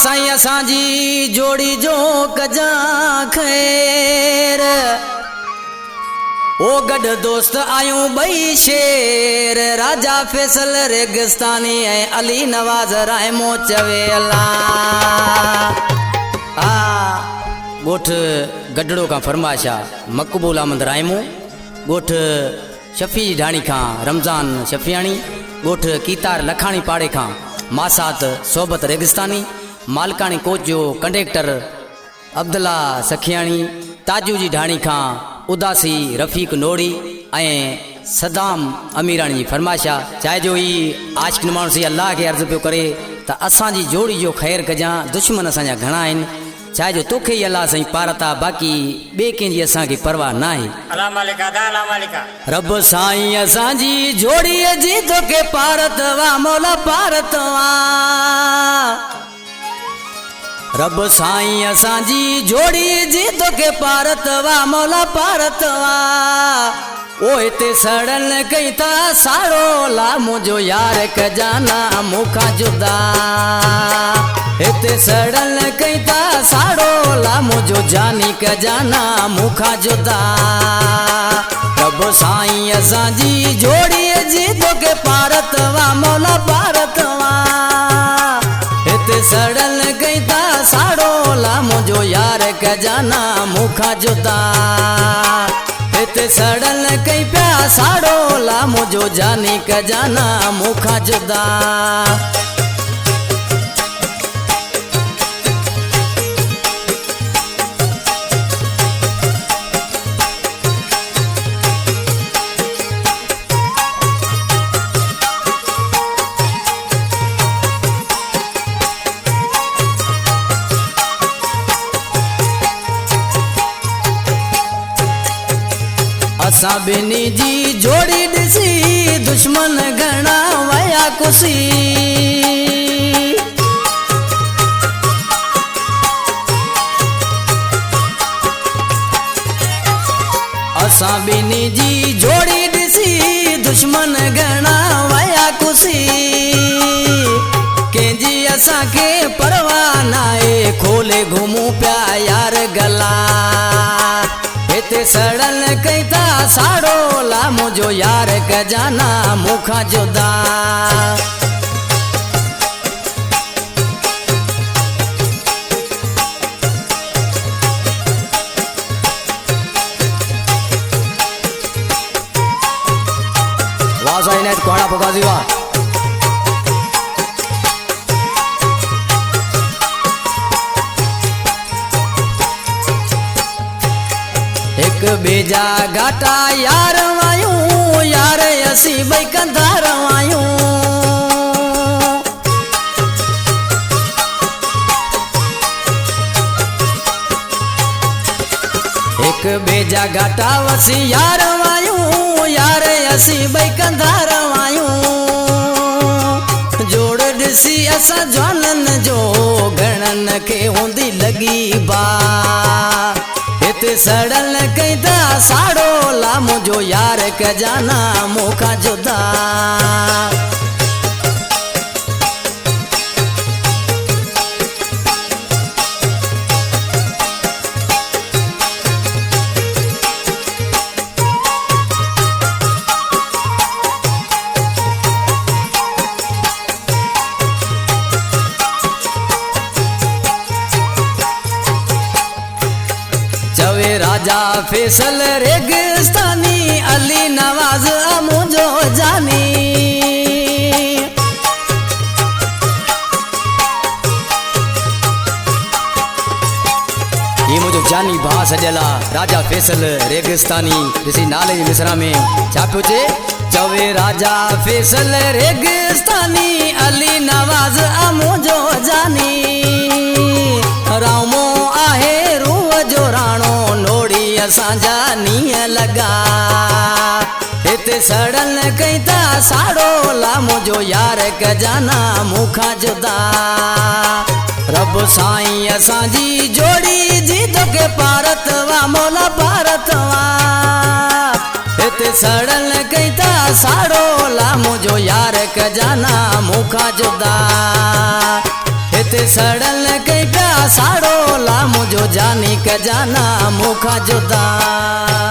साईं असांजी जोड़ी जो कजा खैर ओ गड दोस्त आयूं बई शेर राजा फैसल रेगिस्तानी है अली नवाज रहमो चवे अल्लाह गोठ गडड़ो का फरमाशा मकबूल अहमद रायमो गोठ शफी ढाणी खां रमज़ान शफियाणी गोठ कीतार लखाणी पाड़े खां मासात सोबत रेगिस्तानी मालकानी कोच जो कंडक्टर अब्दुल्ला सखियाणी ताजू जी ढाणी खां उदासी रफ़ीक नोड़ी ऐं सदाम अमीरानी जी फरमाशा चाहे जो ही आशिक माण्हू से अल्लाह के अर्ज़ पियो करे त असांजी जोड़ी जो ख़ैर कजां दुश्मन असांजा घणा आहिनि चाहे जो तोखे ही अल्लाह साईं पारता बाक़ी ॿिए कंहिंजी असांखे परवाह न आहे रब साईं असांजी जोड़ीअ जी तोखे पारत वा मौला पारत वा रब साईं असांजी जोड़ी जी तोखे पारत वा मौला पारत वा ओ हिते सड़न कई था साड़ो ला मुझो यार कजाना मुखा जुदा हिते सड़न कई था साड़ो ला मुझो जानी कजाना मुखा जुदा रब साईं असांजी जोड़ी जी तोखे पारत वा मौला पारत वा हिते सड़न कई था साड़ो ला मुझो यार कजाना मुखा जुदा हिते सड़न कई पिया साड़ो ला मुझो जानी कजाना मुखा जुदा असा बिनी जी जोड़ी दिसी दुश्मन घना वया कुसी असा बिनी जी जोड़ी दिसी दुश्मन घना वया कुसी कंहिंजी असा के परवाह नाए खोले घुमू पिया यार गला हिते सड़न कई था साड़ो ला मुझो यार कजाना मुखा जुदा वाह साईं नेट कोड़ा पकाजी वाह एक बेजा घाटा यार वायूं यार असी बई कंधार वायूं एक बेजा घाटा वसी यार वायूं यार असी बई कंधार वायूं जोड़ ॾिसी असां जवानन जो घणन खे हूंदी लगी बा हिते सड़न कई था साड़ो ला मुझो यार कजाना मुखा जुदा राजा फैसल रेगिस्तानी अली नवाज मुझो जानी ये मुझो जानी भा सजला राजा फैसल रेगिस्तानी किसी नाले मिसरा में छापियो चे चवे राजा फैसल रेगिस्तानी अली नवाज मुझो जानी रामो आहे रूह जो राणो नोड़ी असांजा नीअ लगा हिते सड़न कई था साड़ो ला मुझो यार कजाना मुखा जुदा रब साईं असांजी जोड़ी जी तोखे पारत वा मौला पारत वा हिते सड़न कई था साड़ो ला मुझो यार कजाना मुखा जुदा ते सड़ल कई प्या साड़ो ला मुझो जानी के जाना मुखा जुदा।